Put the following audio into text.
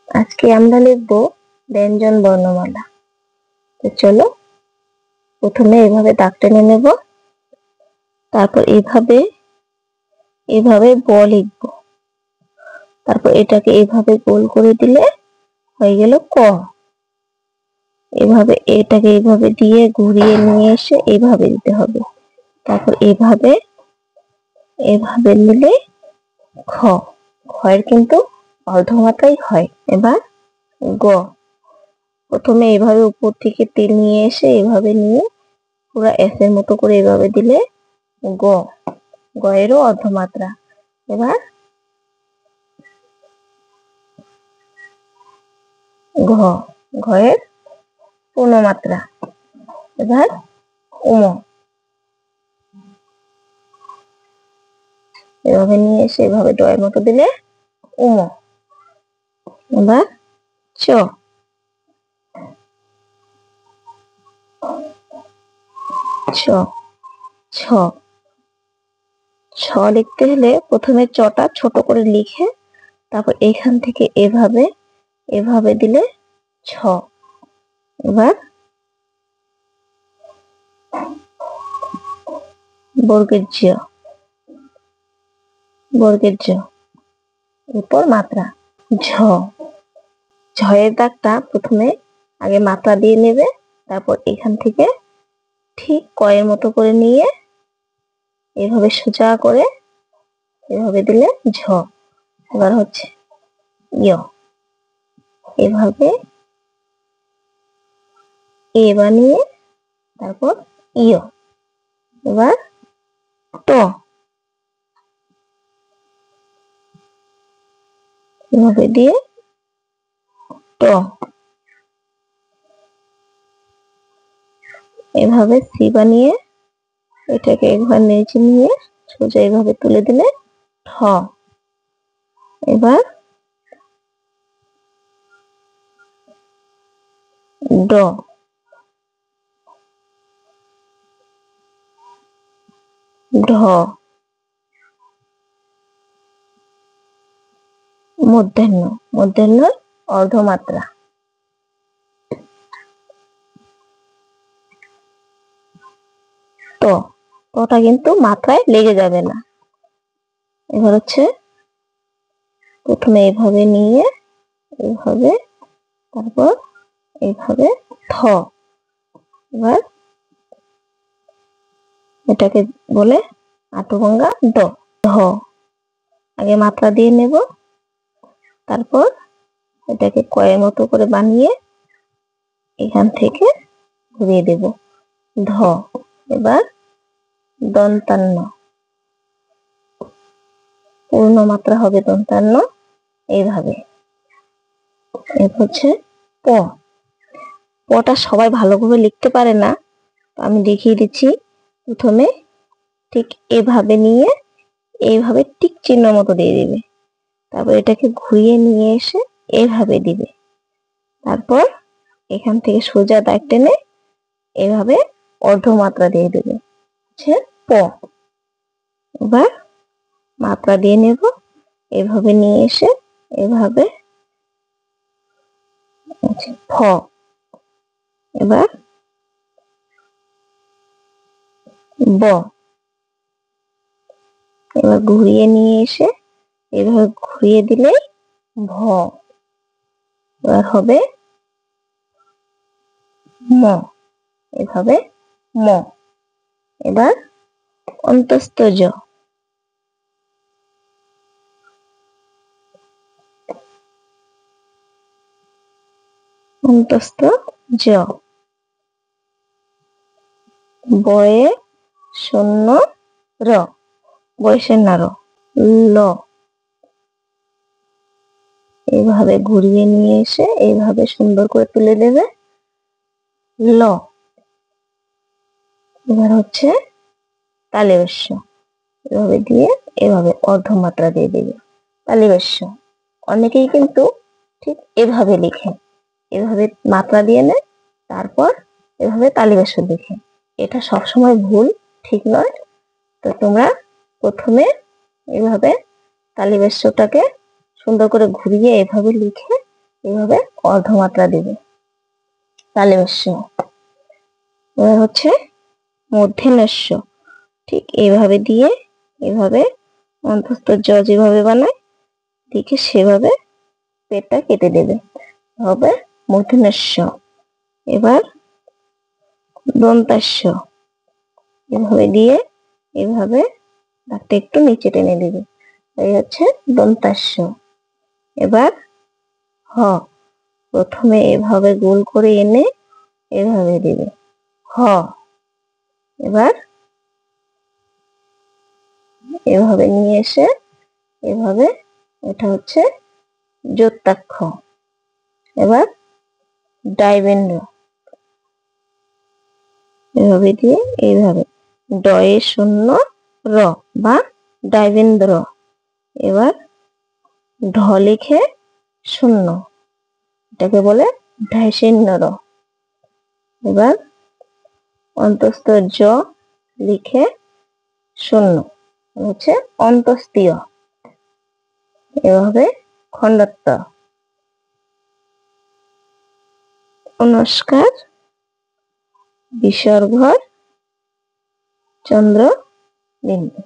আজকে আমরা লিখব ব্যঞ্জন বর্ণমালা। তো চলো প্রথমে এভাবে দাগ টেনে নেব, তারপর এভাবে এভাবে ব লিখব, তারপর এটাকে এভাবে গোল করে দিলে হয়ে গেল ক। এভাবে এটাকে এইভাবে দিয়ে ঘুরিয়ে নিয়ে এসে এভাবে দিতে হবে, তারপর এভাবে এভাবে নিলে খ। খয়ের কিন্তু অর্ধমাত্রাই হয়। এবার গ, প্রথমে এভাবে উপর থেকে তেল নিয়ে এসে এভাবে নিয়ে পুরো এস এর মতো করে এভাবে দিলে গ, গয়েরও অর্ধমাত্রা। এবার ঘ, ঘয়ের পূর্ণমাত্রা। এবার উম, এভাবে নিয়ে এসে এভাবে ডয়ের মতো দিলে উম। এবার চ, ছ, ছ, ছ লিখতে হলে প্রথমে চটা ছোট করে লিখে তারপর এখান থেকে এভাবে এভাবে দিলে ছ। এবার বর্গের জ, বর্গের জ, এরপর মাত্রা ঝ। ঝয়ের দাগটা প্রথমে আগে মাত্রা দিয়ে নেবে, তারপর এখান থেকে ঠিক কয়ের মতো করে নিয়ে এভাবে সোজা করে এভাবে দিলে ঝ। এবার হচ্ছে ইয়, এভাবে এ বানিয়ে তারপর ইয়। এবার ট, এভাবে দিয়ে ট। এভাবে সি বানিয়ে এটাকে একবার নিচে নিয়ে সোজা এভাবে তুলে দিলে ঠ। এবার ড, ঢ, মূর্ধন্য, মূর্ধন্য অর্ধমাত্রা। ত, তটা কিন্তু মাত্রায় লেগে যাবে না। এবার হচ্ছে প্রথমে এভাবে নিয়ে এইভাবে, তারপর এইভাবে থ। এবার এটাকে বলে আটুভাঙ্গা ড। ধ, আগে মাত্রা দিয়ে নেব, তারপর এটাকে কয়ের মতো করে বানিয়ে এখান থেকে ঘুরিয়ে দেব ধ। এবার দন্তান্ন, পূর্ণ মাত্রা হবে দন্তান্ন। এইভাবে হচ্ছে প। পটা সবাই ভালোভাবে লিখতে পারে না, আমি দেখিয়ে দিচ্ছি। প্রথমে ঠিক এভাবে নিয়ে এইভাবে টিক চিহ্ন মতো দিয়ে দিবে, তারপর এটাকে ঘুরিয়ে নিয়ে এসে এভাবে দিবে, তারপর এখান থেকে সোজা দাগ টেনে এভাবে অর্ধমাত্রা দিয়ে দেবে হচ্ছে প। এবার মাত্রা দিয়ে নেব, এভাবে নিয়ে এসে এভাবে ফ। এবার ব, এবার ঘুরিয়ে নিয়ে এসে এভাবে ঘুরিয়ে দিলে ভ। এবার হবে ম, এভাবে ম। এবার অন্তস্থ জ, অন্তস্থ জ। বয়ে শূন্য র, বয়সের না র, ল। এইভাবে ঘুরিয়ে নিয়ে এসে এইভাবে সুন্দর করে তুলে দেবে ল। এবার হচ্ছে তালিবস্য, এভাবে দিয়ে এভাবে অর্ধমাত্রা দিয়ে দেবে তালিবস্য। অনেকেই কিন্তু ঠিক এভাবে লিখে, এভাবে মাত্রা দিয়ে নেয় তারপর এভাবে তালিবস্য লিখে। এটা সবসময় ভুল, ঠিক নয়। তো তোমরা প্রথমে এভাবে তালিবস্যটাকে সুন্দর করে ঘুরিয়ে এভাবে লিখে এভাবে অর্ধমাত্রা দেবে তালিমের স। এবার হচ্ছে মূর্ধন্য ষ, ঠিক এইভাবে দিয়ে এভাবে অন্তস্থ জ যেভাবে বানায় ঠিক সেভাবে পেটটা কেটে দেবে, হবে মূর্ধন্য ষ। এবার দন্তাস্য, এভাবে দিয়ে এভাবে দাঁতটা একটু নিচে টেনে দেবে, এই হচ্ছে দন্তাস্য। এবার হ, প্রথমে এভাবে গোল করে এনে এভাবে দেবে হ। এবার এভাবে নিয়ে এসে এভাবে, এটা হচ্ছে যোত্তাক্ষ। এবার ডাইবেন্দ্র, এভাবে দিয়ে এইভাবে ডয়ে শূন্য র বা ডাইবেন্দ্র। এবার ঢ লিখে শূন্য, এটাকে বলে ঢাইশূন্য র। এবার অন্তস্থ জ লিখে শূন্য, হচ্ছে অন্তস্তীয়। এভাবে খণ্ডত্ব। নমস্কার। বিসর্গ চন্দ্র বিন্দু।